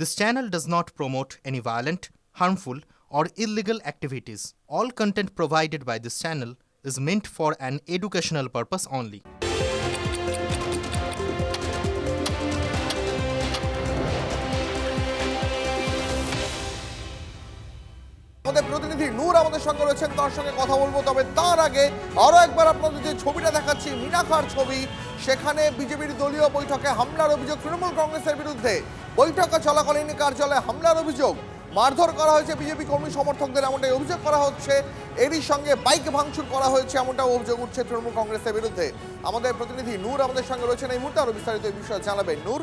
This channel does not promote any violent, harmful, or illegal activities. All content provided by this channel is meant for an educational purpose only. আমাদের প্রতিনিধি নূর আমাদের সঙ্গে রয়েছেন, তার সঙ্গে কথা বলবো। তবে তার আগে আরো একবার আপনাদের যে ছবিটা দেখাচ্ছি, মিনাখার ছবি, সেখানে বিজেপির দলীয় বৈঠকে হামলার অভিযোগ তৃণমূল কংগ্রেসের বিরুদ্ধে। বৈঠক চলাকালীন কার্যালয়ে হামলার অভিযোগ, মারধর করা হয়েছে বিজেপি কর্মী সমর্থকদের, এমনটাই অভিযোগ করা হচ্ছে। এরই সঙ্গে বাইক ভাঙচুর করা হয়েছে, এমনটাও অভিযোগ উঠছে তৃণমূল কংগ্রেসের বিরুদ্ধে। আমাদের প্রতিনিধি নূর আমাদের সঙ্গে রয়েছেন এই মুহূর্তে, আরো বিস্তারিত এই বিষয়ে জানাবেন। নূর,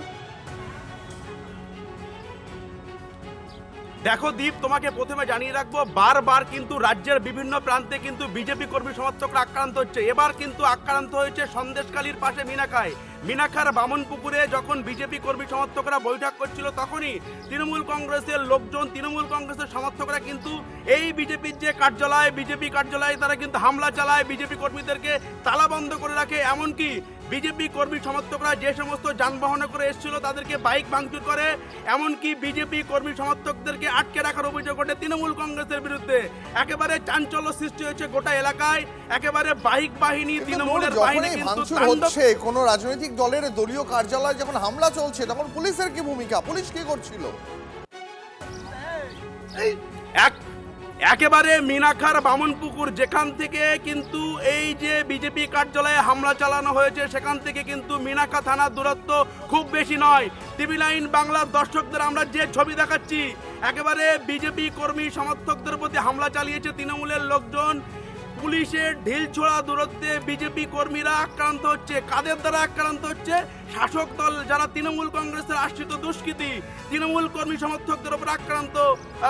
দেখো দীপ, তোমাকে প্রথমে জানিয়ে রাখবো, বারবার কিন্তু রাজ্যের বিভিন্ন প্রান্তে কিন্তু বিজেপি কর্মী সমর্থকরা আক্রান্ত হচ্ছে। এবার কিন্তু আক্রান্ত হয়েছে সন্দেশখালীর পাশে মিনাখার বামনপুকুরে। যখন বিজেপি কর্মী সমর্থকরা বৈঠক করছিল, তখনই তৃণমূল কংগ্রেসের লোকজন, তৃণমূল কংগ্রেসের সমর্থকরা কিন্তু এই বিজেপির যে বিজেপি কার্যালয়ে তারা কিন্তু হামলা চালায়, বিজেপি কর্মীদেরকে তালাবন্ধ করে রাখে। এমনকি বিজেপি কর্মী সমর্থকরা যে সমস্ত যানবাহনে করে এসেছিল তাদেরকে বাইক ভাঙচুর করে, এমনকি বিজেপি কর্মী সমর্থকদেরকে আটকে রাখার অভিযোগ ওঠে তৃণমূল কংগ্রেসের বিরুদ্ধে। একেবারে চাঞ্চল্য সৃষ্টি হয়েছে গোটা এলাকায়। একেবারে বাইক বাহিনী, তৃণমূলের বাহিনী কিন্তু হচ্ছে। কোন রাজনৈতিক দলের দলীয় কার্যালয়ে যখন হামলা চলছে, তখন পুলিশের কি ভূমিকা? পুলিশ কি করছিল? একেবারে মিনাখার বামনপুকুর, যেখান থেকে কিন্তু এই যে বিজেপি কার্যালয়ে হামলা চালানো হয়েছে, সেখান থেকে কিন্তু মিনাখা থানার দূরত্ব খুব বেশি নয়। টিভি লাইন বাংলার দর্শকদের আমরা যে ছবি দেখাচ্ছি, একেবারে বিজেপি কর্মী সমর্থকদের প্রতি হামলা চালিয়েছে তৃণমূলের লোকজন। পুলিশের ঢিল ছোড়া দূরত্বে বিজেপি কর্মীরা আক্রান্ত হচ্ছে। কাদের দ্বারা আক্রান্ত হচ্ছে? শাসক দল যারা তৃণমূল কংগ্রেসের আশ্রিত দুষ্কৃতী, তৃণমূল কর্মী সমর্থকদের উপর আক্রান্ত।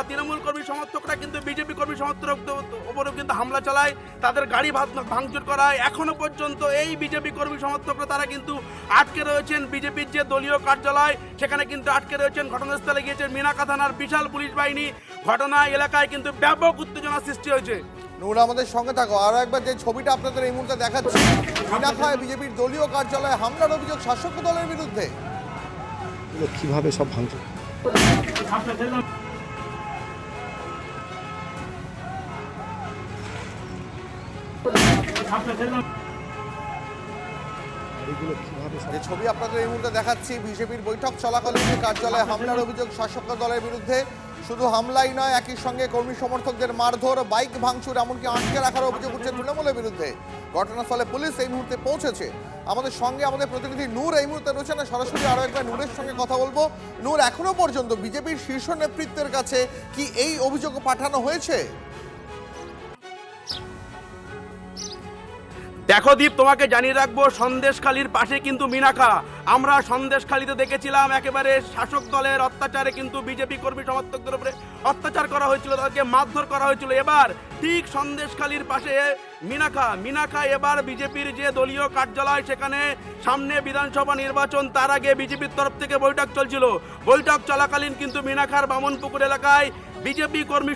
তৃণমূল কর্মী সমর্থকরা কিন্তু বিজেপি কর্মী সমর্থকদের উপরেও কিন্তু হামলা চালায়, তাদের গাড়ি ভাঙচুর করায়। এখনো পর্যন্ত এই বিজেপি কর্মী সমর্থকরা তারা কিন্তু আটকে রয়েছেন বিজেপির যে দলীয় কার্যালয়, সেখানে কিন্তু আটকে রয়েছেন। ঘটনাস্থলে গিয়েছেন মিনাখা থানার বিশাল পুলিশ বাহিনী। ঘটনা এলাকায় কিন্তু ব্যাপক উত্তেজনা সৃষ্টি হয়েছে। নূর, আমাদের সঙ্গে থাকো। আরো একবার যে ছবিটা আপনাদের এই মুহূর্তে দেখাচ্ছি, মিনাখায় বিজেপির দলীয় কার্যালয়ে হামলার অভিযোগ শাসক দলের বিরুদ্ধে। কিভাবে সব ভাঙচুর? যে ছবি আপনাদের এই মুহূর্তে দেখাচ্ছি, বিজেপির বৈঠক চলাকালীন কার্যালয়ে হামলার অভিযোগ শাসক দলের বিরুদ্ধে। শুধু হামলাই নয়, একই সঙ্গে কর্মী সমর্থকদের মারধর, বাইক ভাঙচুর, এমনকি আটকে রাখার অভিযোগ উঠছে তৃণমূলের বিরুদ্ধে। ঘটনাস্থলে পুলিশ এই মুহূর্তে পৌঁছেছে। আমাদের সঙ্গে আমাদের প্রতিনিধি নূর এই মুহূর্তে রয়েছেন, সরাসরি আরো একবার নূরের সঙ্গে কথা বলবো। নূর, এখনো পর্যন্ত বিজেপির শীর্ষ নেতৃত্বের কাছে কি এই অভিযোগ পাঠানো হয়েছে? দেখো দীপ, তোমাকে জানিয়ে রাখবো, সন্দেশখালীর পাশে কিন্তু মিনাখা। আমরা সন্দেশখালীতে দেখেছিলাম একেবারে শাসক দলের অত্যাচারে কিন্তু বিজেপি কর্মী সমর্থকদের উপরে অত্যাচার করা হয়েছিল, তাদেরকে মারধর করা হয়েছিল। এবার ঠিক সন্দেশখালীর পাশে মিনাখা এবার বিজেপির যে দলীয় কার্যালয়, সেখানে সামনে বিধানসভা নির্বাচন, তার আগে বিজেপির তরফ থেকে বৈঠক চলছিল। বৈঠক চলাকালীন কিন্তু মিনাখার বামনপুকুর এলাকায় বিজেপি কর্মী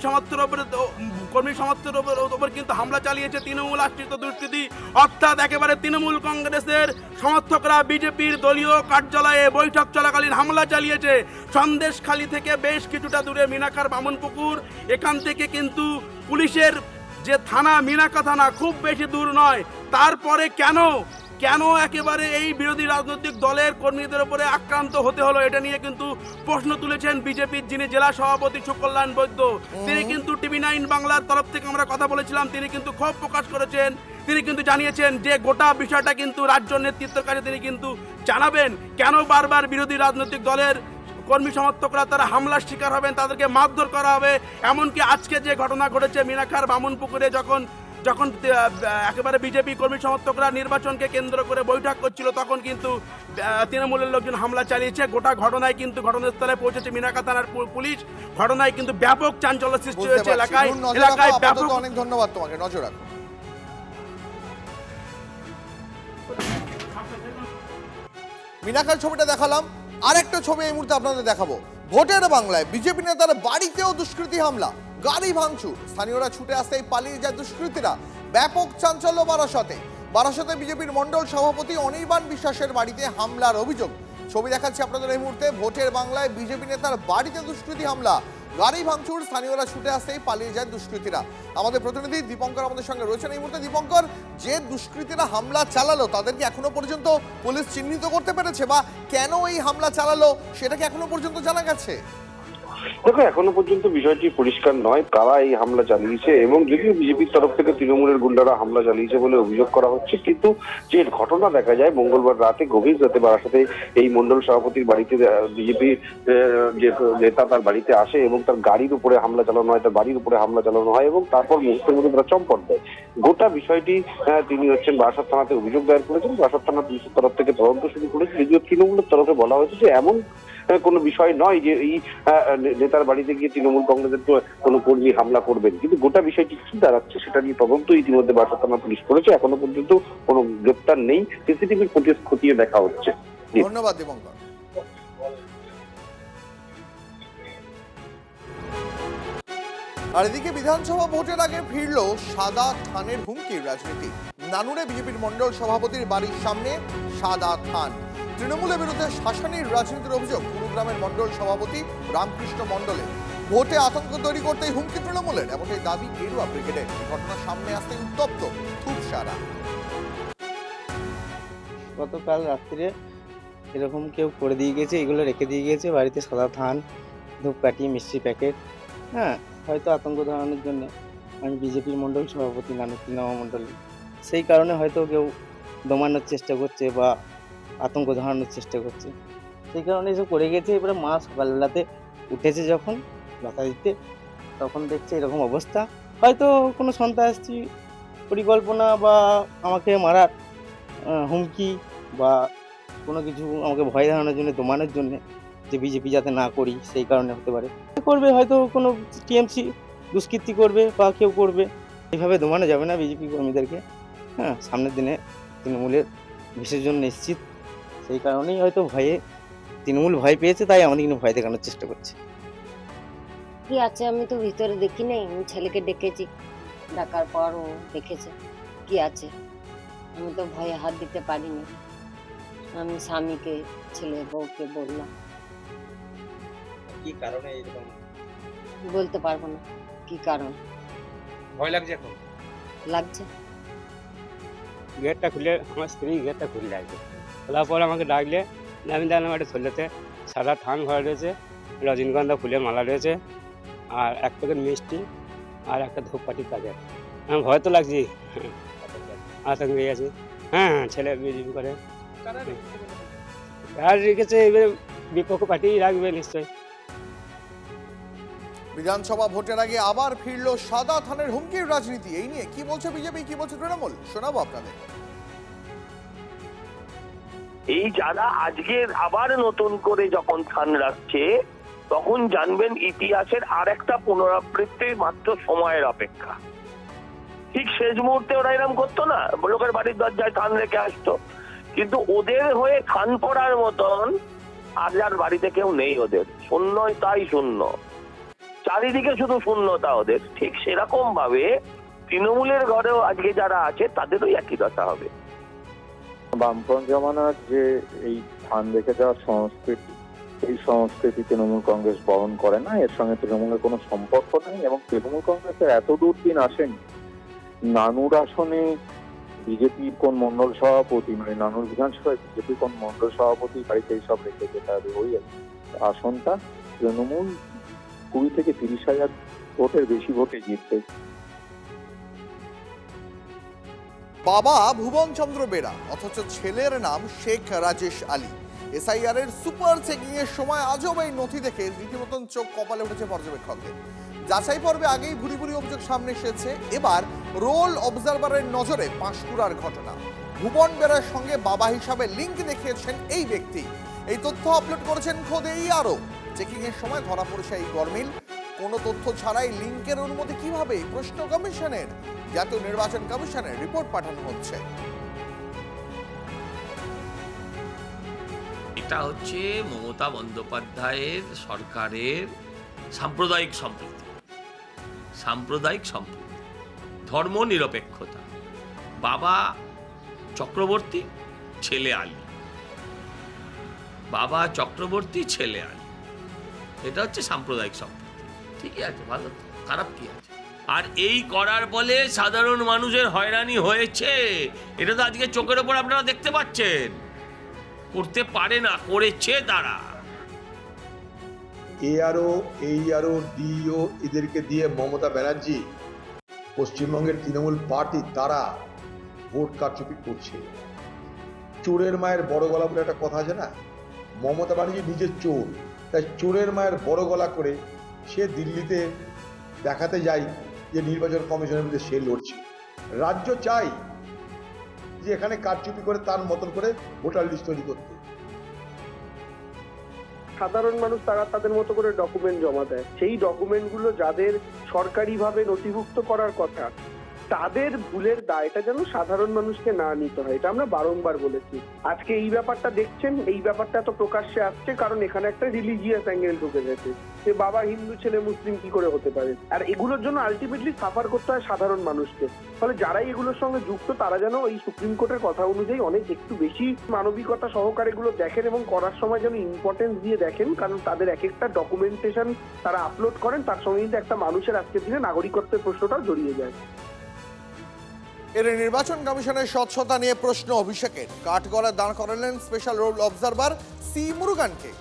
সমর্থকের উপর কিন্তু হামলা চালিয়েছে তৃণমূল আশ্রিত দুষ্কৃতী। অর্থাৎ একেবারে তৃণমূল কংগ্রেসের সমর্থকরা বিজেপির দলীয় কার্যালয়ে বৈঠক চলাকালীন হামলা চালিয়েছে। সন্দেশখালী থেকে বেশ কিছুটা দূরে মিনাখার বামনপুকুর, এখান থেকে কিন্তু পুলিশের যে থানা, মিনাখা থানা, খুব বেশি দূর নয়। তারপরে কেন একেবারে এই বিরোধী রাজনৈতিক দলের কর্মীদের উপরে আক্রান্ত হতে হলো, এটা নিয়ে কিন্তু প্রশ্ন তুলেছেন বিজেপির যিনি জেলা সভাপতি সুকল্যাণ বৈদ্য। তিনি কিন্তু টিভি 9 বাংলার তরফ থেকে আমরা কথা বলেছিলাম, তিনি কিন্তু ক্ষোভ প্রকাশ করেছেন। তিনি কিন্তু জানিয়েছেন যে গোটা বিষয়টা কিন্তু রাজ্য নেতৃত্বের কাছে তিনি কিন্তু জানাবেন, কেন বারবার বিরোধী রাজনৈতিক দলের কর্মী সমর্থকরা তারা হামলার শিকার হবেন, তাদেরকে মারধর করা হবে। এমনকি আজকে যে ঘটনা ঘটেছে মিনাখার বামনপুকুরে, যখন একেবারে বিজেপি কর্মী সমর্থকরা নির্বাচনকে কেন্দ্র করে বৈঠক করছিল, তখন কিন্তু তৃণমূলের লোকজন হামলা চালিয়েছে। গোটা ঘটনায় কিন্তু ঘটনাস্থলে পৌঁছেছে মিনাখা থানার পুলিশ। ঘটনায় কিন্তু ব্যাপক চাঞ্চল্য সৃষ্টি হয়েছে এলাকায়। অনেক ধন্যবাদ তোমাকে। নজর রাখো। মিনাখার ছবিটা দেখালাম, আরেকটা ছবি এই মুহূর্তে আপনাদের দেখাবো। ভোটের বাংলায় বিজেপি নেতার বাড়িতেও দুষ্কৃতী হামলা, গাড়ি ভাঙচুর, স্থানীয়রা ছুটে আসতেই পালিয়ে যায় দুষ্কৃতীরা। ব্যাপক চাঞ্চল্য বারাসতে বিজেপির মন্ডল সভাপতি অনির্বাণ বিশ্বাসের বাড়িতে হামলার অভিযোগ। ছবি দেখাচ্ছি আপনাদের এই মুহূর্তে। ভোটের বাংলায় বিজেপি নেতার বাড়িতে দুষ্কৃতী হামলা, গাড়ি ভাঙচুর, স্থানীয়রা ছুটে আসতেই পালিয়ে যায় দুষ্কৃতীরা। আমাদের প্রতিনিধি দীপঙ্কর আমাদের সঙ্গে রয়েছেন এই মুহূর্তে। দীপঙ্কর, যে দুষ্কৃতীরা হামলা চালালো তাদেরকে এখনো পর্যন্ত পুলিশ চিহ্নিত করতে পেরেছে, বা কেন এই হামলা চালালো সেটা কি এখনো পর্যন্ত জানা গেছে? দেখো, এখনো পর্যন্ত বিষয়টি পরিষ্কার নয় কারা এই হামলা চালিয়েছে, এবং যদিও বিজেপির তরফ থেকে তৃণমূলের গুন্ডারা হামলা চালিয়েছে বলে অভিযোগ করা হচ্ছে, কিন্তু যে ঘটনা দেখা যায় মঙ্গলবার রাতে গভীর রাতে বারাসাতে এই মন্ডল সভাপতির বাড়িতে বিজেপির যে নেতা তার বাড়িতে আসে এবং তার গাড়ির উপরে হামলা চালানো হয়, তার বাড়ির উপরে হামলা চালানো হয় এবং তারপর মুহূর্তের মধ্যে তারা চম্পট দেয়। গোটা বিষয়টি তিনি বারাসাত থানাতে অভিযোগ দায়ের করেছেন। বারাসাত থানা পুলিশের তরফ থেকে তদন্ত শুরু করেছে, যদিও তৃণমূলের তরফে বলা হয়েছে যে এমন কোনো বিষয় নয় যে এই নেতার বাড়িতে গিয়ে তৃণমূল কংগ্রেসের কোনো কর্মী হামলা করবেন, কিন্তু গোটা বিষয়টি কি দাঁড়াচ্ছে সেটা নিয়ে তদন্ত ইতিমধ্যে বারাসাত থানা পুলিশ করেছে। এখনো পর্যন্ত কোনো গ্রেপ্তার নেই, সিসিটিভির ফুটেজ খতিয়ে দেখা হচ্ছে। ধন্যবাদ দীপঙ্কর। আর এদিকে বিধানসভা ভোটের আগে ফিরল সাদা থানের হুমকির রাজনীতি। নানুরে বিজেপির মন্ডল সভাপতির বাড়ির সামনে সাদা থান। তৃণমূলের বিরুদ্ধে শাসানির রাজনীতির অভিযোগ গুরুগ্রামের মন্ডল সভাপতি রামকৃষ্ণ মন্ডলের। ভোটে আতঙ্ক তৈরি করতেই হুমকি তৃণমূলের, এমনটাই দাবি গেরুয়া ব্রিগেডের। ঘটনার সামনে আসতে উত্তপ্ত থুপসারা। গতকাল রাত্রে এরকম কেউ করে দিয়ে গেছে, এগুলো রেখে দিয়ে গেছে বাড়িতে, সাদা থান, ধূপকাঠি, মিষ্টি প্যাকেট। হ্যাঁ, হয়তো আতঙ্ক ধরানোর জন্য। আমি বিজেপির মন্ডল সভাপতি নানুর মন্ডলী, সেই কারণে হয়তো কেউ দমানোর চেষ্টা করছে বা আতঙ্ক ধরানোর চেষ্টা করছে, সেই কারণে এসব করে গেছে। এবারে মা সকালবেলাতে উঠেছে যখন বাতা দিতে, তখন দেখছে এরকম অবস্থা। হয়তো কোনো সন্ত্রাসী পরিকল্পনা বা আমাকে মারার হুমকি বা কোনো কিছু আমাকে ভয় দেখানোর জন্য, দমানোর জন্য, যে বিজেপি যাতে না করি সেই কারণে হতে পারে। করবে হয়তো কোনো টিএমসি দুষ্কৃতি করবে বা কেউ করবে, এইভাবে দমানো যাবে না বিজেপি কর্মীদেরকে। হ্যাঁ, সামনের দিনে তৃণমূলের বিসর্জন নিশ্চিত, সেই কারণেই হয়তো ভয়ে তৃণমূল ভয় পেয়েছে, তাই আমাদের কিন্তু ভয় দেখানোর চেষ্টা করছে। কি আছে আমি তো ভিতরে দেখি নাই, আমি ছেলেকে ডেকেছি, ডাকার পর ও দেখেছে কি আছে। আমি তো ভয়ে হাত দিতে পারিনি, আমি স্বামীকে ছেলে বউকে বললাম। কি কারণে এরকম বলতে পারবো না কি কারণ। ভয় লাগছে? এখন লাগছে। গেটটা খুলে, আমার স্ত্রী গেটটা খুলে রাখবে, খোলার পর আমাকে ডাকলে আমি দেখলাম একটা থলেতে সাদা থান ভরা রয়েছে, রজনীগন্ধা ফুলের মালা রয়েছে, আর এক প্যাকেট মিষ্টি আর একটা ধূপকাঠির প্যাকেট। আমার ভয় তো লাগছে, আতঙ্ক হয়ে গেছে। হ্যাঁ হ্যাঁ, ছেলে বিজেপি করে। আর রেখেছে, এবার বিপক্ষ পার্টি রাখবে নিশ্চয়ই। বিধানসভা ভোটের আগে আবার ফিরল সাদা থানের হুমকির রাজনীতি। এই নিয়ে কি বলছে বিজেপি, কি বলছে তৃণমূল, শোনাবো আপনাদের। এই যারা আজকে আবার নতুন করে যখন থান রাখছে, তখন জানবেন ইতিহাসের আর একটা পুনরাবৃত্তির মাত্র সময়ের অপেক্ষা। ঠিক শেষ মুহূর্তে ওরা এরকম করতো না, লোকের বাড়ির দরজায় থান রেখে আসতো, কিন্তু ওদের হয়ে থান পড়ার মতন আজ আর বাড়িতে কেউ নেই। ওদের শূন্যই তাই শূন্য, চারিদিকে শুধু শূন্যতা ওদের। ঠিক সেরকম ভাবে তৃণমূলের ঘরেও আজকে যারা আছে তাদেরও একই দশা হবে। বামফ্রন্ট জমানার যে এই ধান রেখে যাওয়ার সংস্কৃতি, এই সংস্কৃতি তৃণমূল কংগ্রেস বহন করে না, এর সঙ্গে তৃণমূলের কোনো সম্পর্ক নেই। এবং তৃণমূল কংগ্রেসের এত দূরদিন আসেনি। নানুর আসনে বিজেপির কোন মন্ডল সভাপতি, মানে নানুর বিধানসভায় বিজেপির কোন মন্ডল সভাপতি বাড়িতে এইসব রেখে যেতে হবে? ওই আসনটা তৃণমূল 20 থেকে 30,000 ভোটের বেশি ভোটে জিতবে। বাবা ভুবন চন্দ্র বেরা, অথচ ছেলের নাম শেখ রাজেশ আলী। এসআইআর এর সুপার চেকিং এর সময় আজব এই নথি দেখে রীতিমতন চোখ কপালে উঠেছে পর্যবেক্ষকদের। যাচাই পর্বে আগেই ভুরি ভুরি অভিযোগ সামনে এসেছে, এবার রোল অবজারভারের নজরে পাঁশকুড়ার ঘটনা। ভুবন বেরার সঙ্গে বাবা হিসাবে লিঙ্ক দেখিয়েছেন এই ব্যক্তি। এই তথ্য আপলোড করেছেন খোদ এই আরও। চেকিং এর সময় ধরা পড়েছে এই গরমিল। কোনো তথ্য ছাড়াই লিঙ্কের অনুমতি কিভাবে? প্রশ্ন কমিশনের, জাতীয় নির্বাচন কমিশনের রিপোর্ট পাঠানো হচ্ছে। এটা হচ্ছে মমতা বন্দ্যোপাধ্যায়ের সরকারের সাম্প্রদায়িক সম্প্রীতি, ধর্ম নিরপেক্ষতা। বাবা চক্রবর্তী, ছেলে আলী। বাবা চক্রবর্তী, ছেলে আলী। এটা হচ্ছে সাম্প্রদায়িক সম্প্রীতি। ঠিকই আছে, ভালো, খারাপ কি আছে? আর এই করার ফলে সাধারণ মানুষের হয়রানি হয়েছে, এটা তো আজকে চোখের ওপর আপনারা দেখতে পাচ্ছেন। করতে পারে না, করেছে তারা। এআরও, এইআরও, ডিইও এদেরকে দিয়ে মমতা ব্যানার্জি পশ্চিমবঙ্গের তৃণমূল পার্টি তারা ভোট কারচুপি করছে। চোরের মায়ের বড় গলা বলে একটা কথা আছে না, মমতা ব্যানার্জি নিজের চোর, তাই চোরের মায়ের বড় গলা করে সে দিল্লিতে দেখাতে যায় যে নির্বাচন কমিশনের মধ্যে সে লড়ছে। রাজ্য চাই যে এখানে কারচুপি করে তার মতন করে ভোটার লিস্ট তৈরি করতে। সাধারণ মানুষ তারা তাদের মতো করে ডকুমেন্ট জমা দেয়, সেই ডকুমেন্টগুলো যাদের সরকারিভাবে নথিভুক্ত করার কথা তাদের ভুলের দায়টা যেন সাধারণ মানুষকে না নিতে হয়, এটা আমরা বারংবার বলেছি। আজকে এই ব্যাপারটা দেখছেন, এই ব্যাপারটা তো প্রকাশ্যে আসছে কারণ এখানে একটা রিলিজিয়াস অ্যাঙ্গেল ঢুকে গেছে যে বাবা হিন্দু ছেলে মুসলিম কি করে হতে পারে, আর এগুলোর জন্য আলটিমেটলি সাফার করতে হয় সাধারণ মানুষকে। ফলে যারাই এগুলোর সঙ্গে যুক্ত তারা যেন এই সুপ্রিম কোর্টের কথা অনুযায়ী অনেক একটু বেশি মানবিকতা সহকারে এগুলো দেখেন এবং করার সময় যেন ইম্পর্টেন্স দিয়ে দেখেন, কারণ তাদের এক একটা ডকুমেন্টেশন তারা আপলোড করেন, তার সঙ্গে কিন্তু একটা মানুষের আজকের দিনে নাগরিকত্বের প্রশ্নটাও জড়িয়ে যায়। এর নির্বাচন কমিশনের স্বচ্ছতা নিয়ে প্রশ্ন অভিষেকের। কাঠগড়ায় দাঁড় করালেন স্পেশাল রোল অবজারভার সি মুরুগানকে।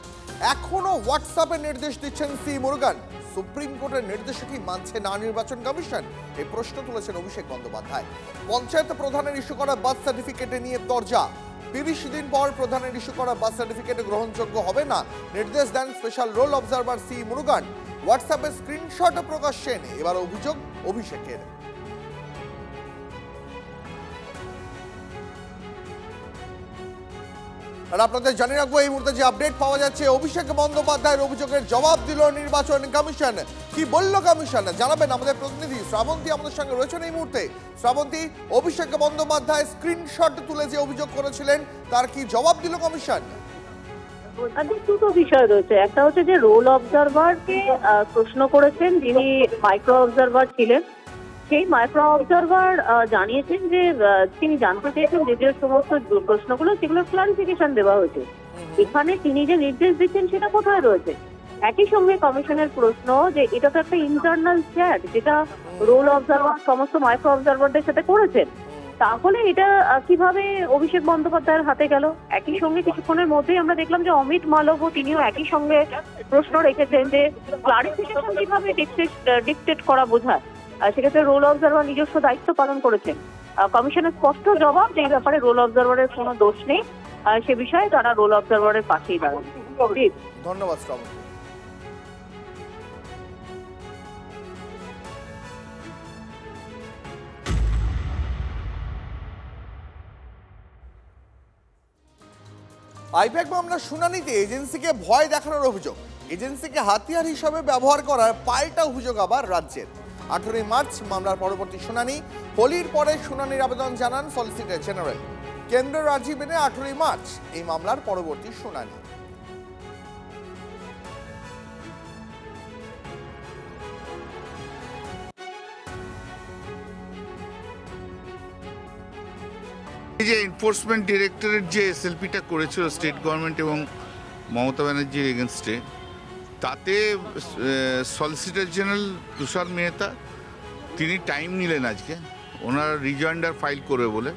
এখনো হোয়াটসঅ্যাপে নির্দেশ দিচ্ছেন সি মুরুগান। সুপ্রিম কোর্টের নির্দেশে কি মানছে না নির্বাচন কমিশন, এই প্রশ্ন তুলেছেন অভিষেক বন্দ্যোপাধ্যায়। পঞ্চায়েত প্রধানের ইস্যু করা বার্থ সার্টিফিকেটে নিয়ে তরজা। 30 দিন পর প্রধানের ইস্যু করা বার্থ সার্টিফিকেট গ্রহণযোগ্য হবে না, নির্দেশ দেন special role observer C Murugan. হোয়াটসঅ্যাপে স্ক্রিনশট প্রকাশ্যে এনে এবার অভিযোগ অভিষেকের। আর আপনাদের জানিয়ে রাখবো এই মুহূর্তে যে আপডেট পাওয়া যাচ্ছে, অভিষেক বন্দ্যোপাধ্যায়ের অভিযোগের জবাব দিল নির্বাচন কমিশন। কি বলল কমিশন জানাবেন আমাদের প্রতিনিধি শ্রাবন্তী আমাদের সঙ্গে রয়েছেন এই মুহূর্তে। শ্রাবন্তী, অভিষেক বন্দ্যোপাধ্যায় স্ক্রিনশট তুলে যে অভিযোগ করেছিলেন তার কি জবাব দিল কমিশন? দুটো বিষয় রয়েছে, একটা হচ্ছে যে রোল অবজারভারকে প্রশ্ন করেছেন যিনি মাইক্রো অবজারভার ছিলেন, সেই মাইক্রো অবজারভার জানিয়েছেন যে তিনি জানতে চেয়েছেন যে সমস্ত প্রশ্নগুলো সেগুলোর ক্লারিফিকেশন দেওয়া হয়েছে। এখানে তিনি যে নির্দেশ দিচ্ছেন সেটা কোথায় রয়েছে? একই সঙ্গে কমিশনের প্রশ্ন যে এটা তো একটা ইন্টারনাল চ্যাট যেটা রোল অবজারভার সমস্ত মাইক্রো অবজারভারদের সাথে করেছেন, তাহলে এটা কিভাবে অভিষেক বন্দ্যোপাধ্যায়ের হাতে গেল? একই সঙ্গে কিছুক্ষণের মধ্যেই আমরা দেখলাম যে অমিত মালব্য তিনিও একই সঙ্গে প্রশ্ন রেখেছেন যে ক্লারিফিকেশন কিভাবে ডিকটেট করা বোঝায়। সেক্ষেত্রে রোল অবজারভার নিজস্ব দায়িত্ব পালন করেছেন। কমিশনের স্পষ্ট জবাব যে এই ব্যাপারে রোল অবজারভারের কোনো দোষ নেই, সে বিষয়ে তারা রোল অবজারভারের পাশেই দাঁড়ান। ধন্যবাদ শ্রাবন্তী। আইপ্যাক মামলার শুনানিতে এজেন্সিকে ভয় দেখানোর অভিযোগ, এজেন্সিকে হাতিয়ার হিসাবে ব্যবহার করার পাল্টা অভিযোগ আবার রাজ্যের। 18 মার্চ মামলার পরবর্তী শুনানি। হোলির পরে শুনানির আবেদন জানান সলিসিটর জেনারেল। কেন্দ্রের রাজি মেনে 18 মার্চ এই মামলার পরবর্তী শুনানি। এই যে এনফোর্সমেন্ট ডিরেক্টরেট যে এসএলপিটা করেছিল স্টেট গভর্নমেন্ট এবং মমতা ব্যানার্জির এগেনস্টে, তাতে সলিসিটর জেনারেল তুষার মেহতা তিনি টাইম নিলেন আজকে, ওনার রিজয়েন্ডার ফাইল করবে বলে,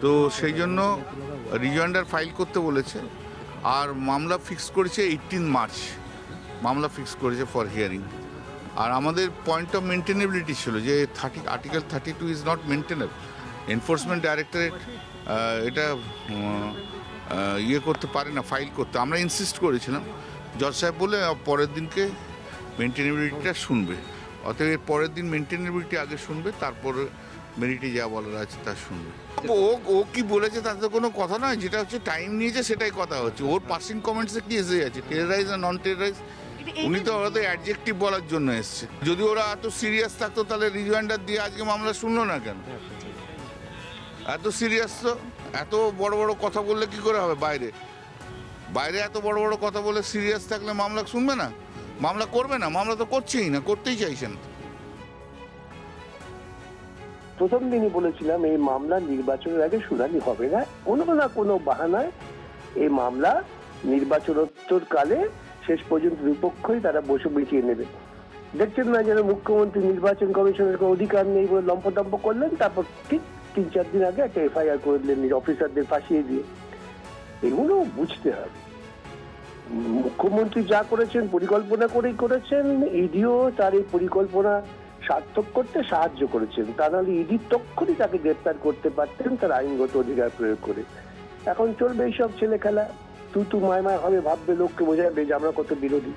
তো সেই জন্য রিজয়েন্ডার ফাইল করতে বলেছে। আর মামলা ফিক্স করেছে 18 মার্চ, মামলা ফিক্স করেছে ফর হিয়ারিং। আর আমাদের পয়েন্ট অফ মেনটেনেবিলিটি ছিল যে article 32 is not maintainable. Enforcement directorate এটা ইয়ে করতে পারে না, ফাইল করতে। আমরা ইনসিস্ট করেছিলাম, জজ সাহেব বলে পরের দিনকে মেনটেনেবিলিটিটা শুনবে, অতএব পরের দিন মেনটেনেবিলিটি আগে শুনবে, তারপরে মেরিটে যা বলার আছে তা শুনবে। ও কি বলেছে তাতে কোনো কথা নয়, যেটা হচ্ছে টাইম নিয়েছে সেটাই কথা হচ্ছে। ওর পাসিং কমেন্টসে কি এসে যাচ্ছে, টেররাইজ আর নন টেররাইজ, উনি তো ওরা তো অ্যাডজেক্টিভ বলার জন্য এসছে। যদি ওরা এত সিরিয়াস থাকতো তাহলে রিজয়েন্ডার দিয়ে আজকে মামলা শুনলো না কেন? এত সিরিয়াস তো, এত বড় বড় কথা বললে কি করে হবে? বাইরে এত বড় বড় কথা বলে সিরিয়াস থাকলে মামলা শুনবে না, মামলা করবে না, মামলা তো করছেই না, করতেই চাইছেন। প্রথম দিনই বলেছিলাম এই মামলা নির্বাচনের আগে শুনানি হবে না, কোনো না কোনো বাহানায় এই মামলা নির্বাচনোত্তর কালে শেষ পর্যন্ত দুপক্ষই তারা বসে মিটিয়ে নেবে। দেখছেন না যেন মুখ্যমন্ত্রী নির্বাচন কমিশনের কোনো অধিকার নেই বলে লম্পটম্প করলেন, তারপর ঠিক 3-4 দিন আগে একটা এফআইআর করে দিলেন অফিসারদের ফাঁসিয়ে দিয়ে। এগুলো বুঝতে হবে। মুখ্যমন্ত্রী যা করেছেন পরিকল্পনা করেই করেছেন, ইডিও তার এই পরিকল্পনা সার্থক করতে সাহায্য করেছেন। তা নাহলে ইডি তক্ষুনি তাকে গ্রেপ্তার করতে পারতেন তার আইনগত অধিকার প্রয়োগ করে। এখন চলবে এইসব ছেলে খেলা, তু মায় হবে, ভাববে, লোককে বোঝাবে যে আমরা কত বিরোধী।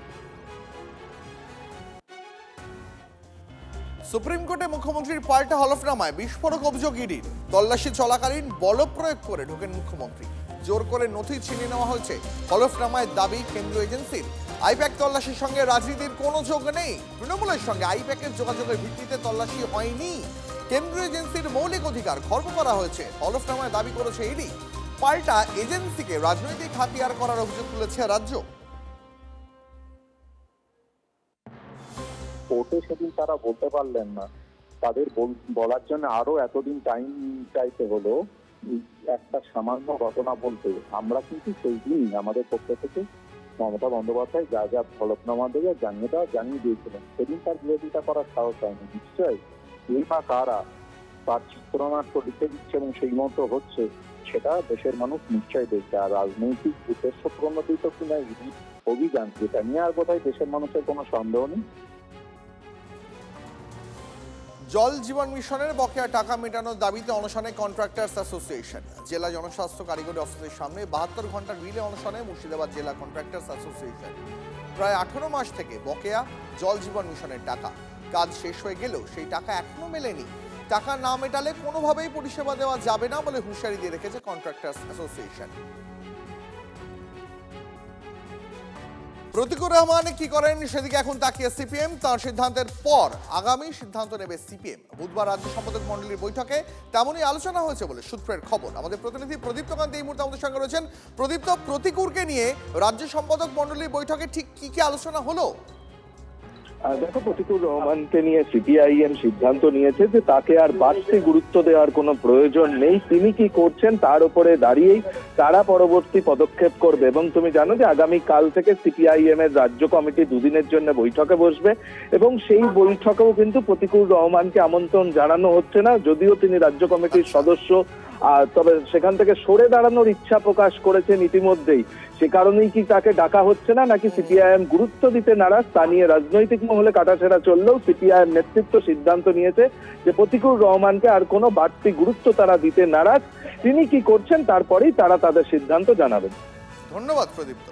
সুপ্রিম কোর্টে মুখ্যমন্ত্রীর পাল্টা হলফনামায় বিস্ফোরক অভিযোগ ইডির। তল্লাশি চলাকালীন বল প্রয়োগ করে ঢোকেন মুখ্যমন্ত্রী, জোর করে নথি ছিনিয়ে নেওয়া হয়েছে। হলফনামায় দাবি কেন্দ্রীয় এজেন্সির আইপ্যাক তল্লাশির সঙ্গে রাজনীতির কোনো যোগ নেই। তৃণমূলের সঙ্গে আইপ্যাকের যোগাযোগের ভিত্তিতে তল্লাশি হয়নি। কেন্দ্রীয় এজেন্সির মৌলিক অধিকার খর্ব করা হয়েছে, হলফনামায় দাবি করেছে ইডি। পাল্টা এজেন্সিকে রাজনৈতিক হাতিয়ার করার অভিযোগ তুলেছে রাজ্য। কোর্টে সেদিন তারা বলতে পারলেন না, তাদের বলার জন্য আরো এতদিন টাইম চাইতে হলো একটা সামান্য ঘটনা বলতে। আমরা কিন্তু সেই দিন আমাদের পক্ষ থেকে মমতা বন্দ্যোপাধ্যায় যা যা হলফনামা দিয়ে জানিয়ে দিয়েছিলেন, সেদিন তার বিরোধিতা করার সাহস হয়নি। নিশ্চয়ই এই বা কারা তার চিত্রনাট্য লিখে দিচ্ছে এবং সেই মতো হচ্ছে, সেটা দেশের মানুষ নিশ্চয়ই দেখবে। আর রাজনৈতিক উদ্দেশ্য প্রণোদিত কিনা অভিযান, যেটা নিয়ে আর বোধহয় দেশের মানুষের কোনো সন্দেহ নেই। জল জীবন মিশনের বকেয়া টাকা মেটানোর দাবিতে অনশনে কন্ট্রাক্টরস অ্যাসোসিয়েশন। জেলা জনস্বাস্থ্য কারিগরি অফিসের সামনে 72 ঘন্টার রিলে অনশনে মুর্শিদাবাদ জেলা কন্ট্রাক্টরস অ্যাসোসিয়েশন। প্রায় 18 মাস থেকে বকেয়া জল জীবন মিশনের টাকা, কাজ শেষ হয়ে গেলেও সেই টাকা এখনো মেলেনি। টাকা না মেটালে কোনোভাবেই পরিষেবা দেওয়া যাবে না বলে হুঁশিয়ারি দিয়ে রেখেছে কন্ট্রাক্টরস অ্যাসোসিয়েশন। প্রতীকুর রহমান কি করেন সেদিকে এখন তাকিয়ে সিপিএম। তার সিদ্ধান্তের পর আগামী সিদ্ধান্ত নেবে সিপিএম। বুধবার রাজ্য সম্পাদক মণ্ডলীর বৈঠকে তেমনই আলোচনা হয়েছে বলে সূত্রের খবর। আমাদের প্রতিনিধি প্রদীপ্ত কান্তি এই মুহূর্তে আমাদের সঙ্গে রয়েছেন। প্রদীপ্ত, প্রতিকুরকে নিয়ে রাজ্য সম্পাদক মণ্ডলীর বৈঠকে ঠিক কি কি আলোচনা হলো? দেখো, প্রতীকুর রহমানকে নিয়ে সিপিআইএম সিদ্ধান্ত নিয়েছে যে তাকে আর বাড়তি গুরুত্ব দেওয়ার কোনো প্রয়োজন নেই। তিনি কি করছেন তার উপরে দাঁড়িয়েই তারা পরবর্তী পদক্ষেপ করবে। এবং তুমি জানো যে আগামী কাল থেকে সিপিআইএম এর রাজ্য কমিটি দুদিনের জন্য বৈঠকে বসবে এবং সেই বৈঠকেও কিন্তু প্রতীকুর রহমানকে আমন্ত্রণ জানানো হচ্ছে না, যদিও তিনি রাজ্য কমিটির সদস্য। তবে সেখান থেকে সরে দাঁড়ানোর ইচ্ছা প্রকাশ করেছেন ইতিমধ্যেই। সে কারণেই কি তাকে ডাকা হচ্ছে না, নাকি সিপিআইএম গুরুত্ব দিতে নারাজ, তা নিয়ে রাজনৈতিক মহলে কাটাছেড়া চললেও সিপিআইএম নেতৃত্ব সিদ্ধান্ত নিয়েছে যে প্রতীকুর রহমানকে আর কোনো বাড়তি গুরুত্ব তারা দিতে নারাজ। তিনি কি করছেন তারপরেই তারা তাদের সিদ্ধান্ত জানাবেন। ধন্যবাদ প্রদীপ্ত।